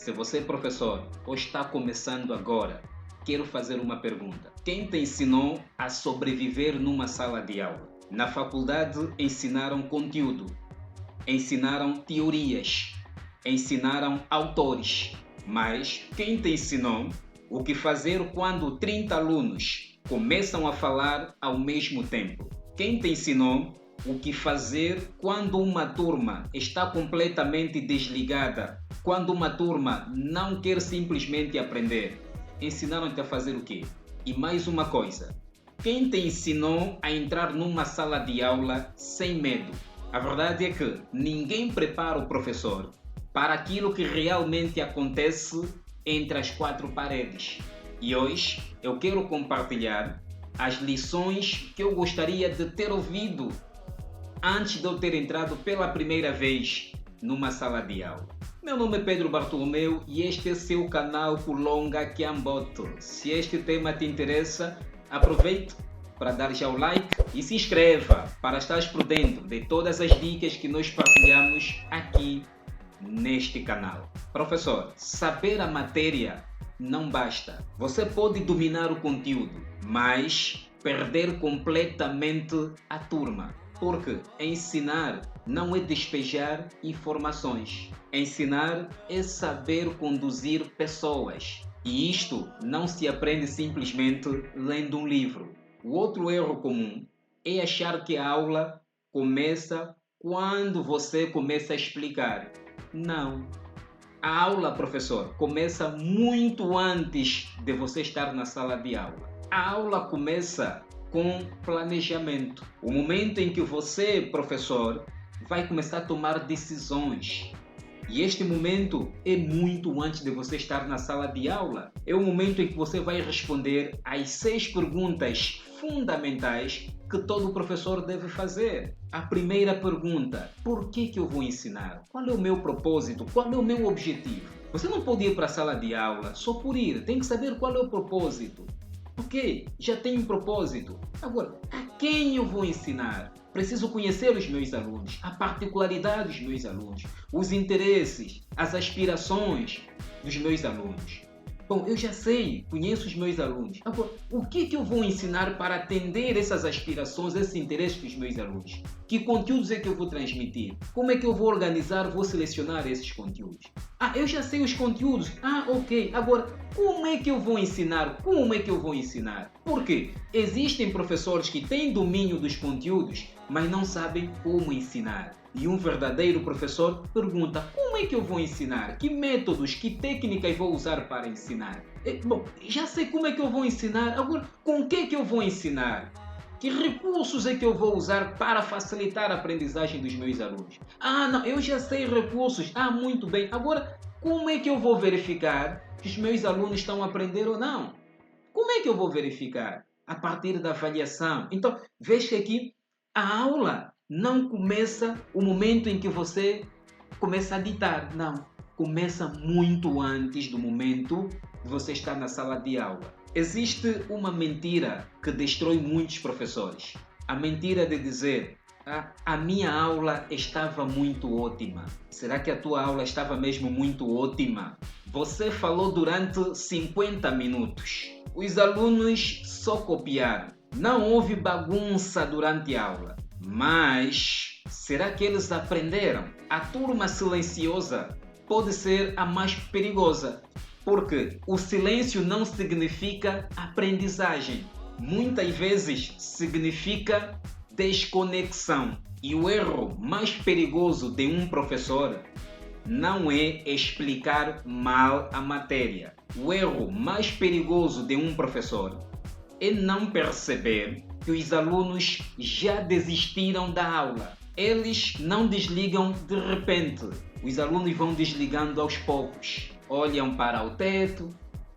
Se você é professor ou está começando agora, quero fazer uma pergunta. Quem te ensinou a sobreviver numa sala de aula? Na faculdade ensinaram conteúdo, ensinaram teorias, ensinaram autores. Mas quem te ensinou o que fazer quando 30 alunos começam a falar ao mesmo tempo? Quem te ensinou o que fazer quando uma turma está completamente desligada? Quando uma turma não quer simplesmente aprender? Ensinaram-te a fazer o quê? E mais uma coisa, quem te ensinou a entrar numa sala de aula sem medo? A verdade é que ninguém prepara o professor para aquilo que realmente acontece entre as quatro paredes. E hoje eu quero compartilhar as lições que eu gostaria de ter ouvido antes de eu ter entrado pela primeira vez numa sala de aula. Meu nome é Pedro Bartolomeu e este é seu canal Kulonga Kiamboto. Se este tema te interessa, aproveite para dar já o like e se inscreva para estar por dentro de todas as dicas que nós partilhamos aqui neste canal. Professor, saber a matéria não basta. Você pode dominar o conteúdo, mas perder completamente a turma. Porque ensinar não é despejar informações. Ensinar é saber conduzir pessoas. E isto não se aprende simplesmente lendo um livro. O outro erro comum é achar que a aula começa quando você começa a explicar. Não. A aula, professor, começa muito antes de você estar na sala de aula. A aula começa com planejamento. O momento em que você, professor, vai começar a tomar decisões. E este momento é muito antes de você estar na sala de aula. É o momento em que você vai responder às 6 perguntas fundamentais que todo professor deve fazer. A primeira pergunta: por que eu vou ensinar? Qual é o meu propósito? Qual é o meu objetivo? Você não pode ir para a sala de aula só por ir. Tem que saber qual é o propósito. Ok, já tenho um propósito. Agora, a quem eu vou ensinar? Preciso conhecer os meus alunos, a particularidade dos meus alunos, os interesses, as aspirações dos meus alunos. Bom, eu já sei, conheço os meus alunos. Agora, o que eu vou ensinar para atender essas aspirações, esses interesses dos meus alunos? Que conteúdos é que eu vou transmitir? Como é que eu vou organizar, vou selecionar esses conteúdos? Eu já sei os conteúdos. Ok. Agora, como é que eu vou ensinar? Como é que eu vou ensinar? Porque existem professores que têm domínio dos conteúdos, mas não sabem como ensinar. E um verdadeiro professor pergunta: como é que eu vou ensinar? Que métodos, que técnicas vou usar para ensinar? Bom, já sei como é que eu vou ensinar. Agora, com o que é que eu vou ensinar? Que recursos é que eu vou usar para facilitar a aprendizagem dos meus alunos? Não, eu já sei recursos. Muito bem. Agora, como é que eu vou verificar que os meus alunos estão a aprender ou não? Como é que eu vou verificar? A partir da avaliação. Então, veja que aqui a aula não começa o momento em que você começa a ditar. Não. Começa muito antes do momento de você estar na sala de aula. Existe uma mentira que destrói muitos professores. A mentira de dizer: a minha aula estava muito ótima. Será que a tua aula estava mesmo muito ótima? Você falou durante 50 minutos. Os alunos só copiaram. Não houve bagunça durante a aula. Mas será que eles aprenderam? A turma silenciosa pode ser a mais perigosa. Porque o silêncio não significa aprendizagem. Muitas vezes significa desconexão. E o erro mais perigoso de um professor não é explicar mal a matéria. O erro mais perigoso de um professor é não perceber que os alunos já desistiram da aula. Eles não desligam de repente. Os alunos vão desligando aos poucos. Olham para o teto,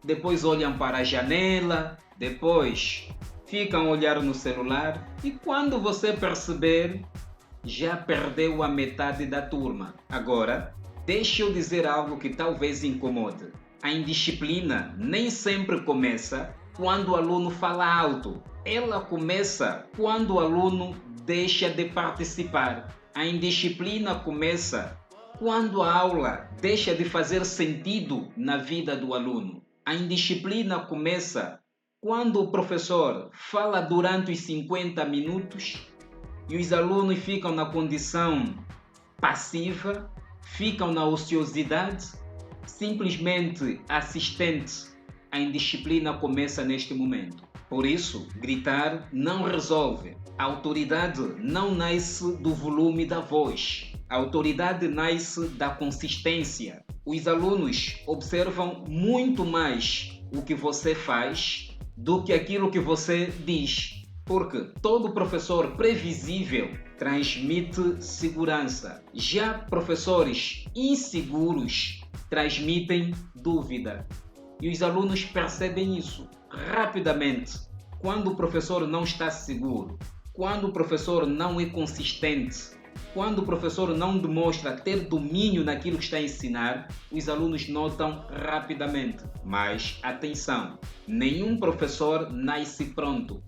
depois olham para a janela, depois ficam a olhar no celular e quando você perceber, já perdeu a metade da turma. Agora, deixa eu dizer algo que talvez incomode. A indisciplina nem sempre começa quando o aluno fala alto. Ela começa quando o aluno deixa de participar. A indisciplina começa Quando a aula deixa de fazer sentido na vida do aluno. A indisciplina começa quando o professor fala durante os 50 minutos e os alunos ficam na condição passiva, ficam na ociosidade, simplesmente assistentes. A indisciplina começa neste momento. Por isso, gritar não resolve. A autoridade não nasce do volume da voz. A autoridade nasce da consistência. Os alunos observam muito mais o que você faz do que aquilo que você diz. Porque todo professor previsível transmite segurança. Já professores inseguros transmitem dúvida. E os alunos percebem isso rapidamente. Quando o professor não está seguro, quando o professor não é consistente, quando o professor não demonstra ter domínio naquilo que está a ensinar, os alunos notam rapidamente. Mas, atenção, nenhum professor nasce pronto.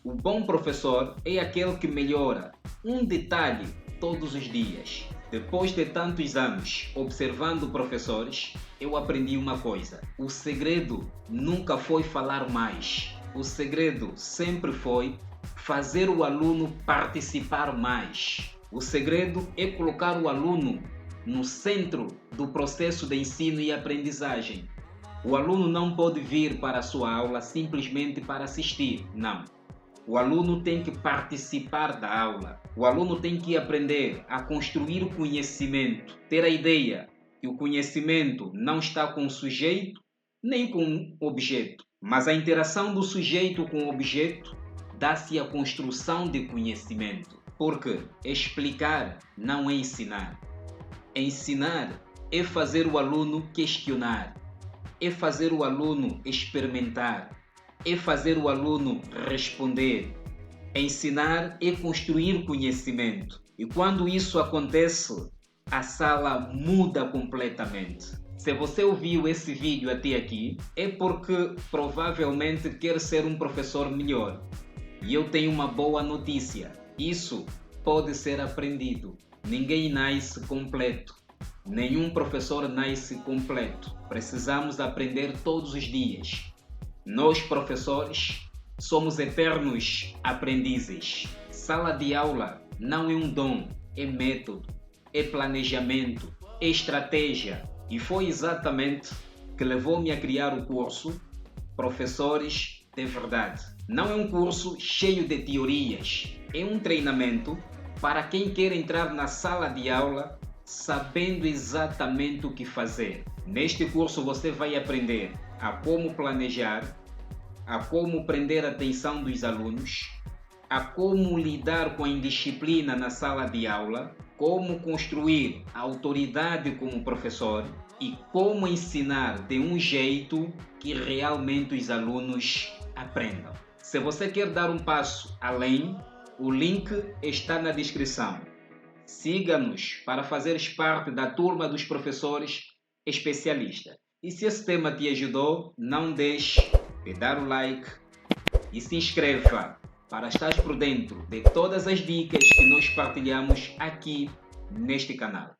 O bom professor é aquele que melhora um detalhe todos os dias. Depois de tantos anos observando professores, eu aprendi uma coisa. O segredo nunca foi falar mais. O segredo sempre foi fazer o aluno participar mais. O segredo é colocar o aluno no centro do processo de ensino e aprendizagem. O aluno não pode vir para a sua aula simplesmente para assistir, não. O aluno tem que participar da aula. O aluno tem que aprender a construir o conhecimento, ter a ideia que o conhecimento não está com o sujeito nem com o objeto, mas a interação do sujeito com o objeto dá-se a construção de conhecimento. Porque explicar não é ensinar. Ensinar é fazer o aluno questionar, é fazer o aluno experimentar, é fazer o aluno responder. Ensinar é construir conhecimento. E quando isso acontece, a sala muda completamente. Se você ouviu esse vídeo até aqui, é porque provavelmente quer ser um professor melhor. E eu tenho uma boa notícia. Isso pode ser aprendido. Ninguém nasce completo. Nenhum professor nasce completo. Precisamos aprender todos os dias. Nós, professores, somos eternos aprendizes. Sala de aula não é um dom, é método, é planejamento, é estratégia. E foi exatamente que levou-me a criar o curso Professores de Verdade. Não é um curso cheio de teorias, é um treinamento para quem quer entrar na sala de aula sabendo exatamente o que fazer. Neste curso você vai aprender a como planejar, a como prender a atenção dos alunos, a como lidar com a indisciplina na sala de aula, como construir a autoridade como professor e como ensinar de um jeito que realmente os alunos aprendam. Se você quer dar um passo além, o link está na descrição. Siga-nos para fazeres parte da turma dos professores especialistas. E se esse tema te ajudou, não deixe de dar o like e se inscreva para estar por dentro de todas as dicas que nós partilhamos aqui neste canal.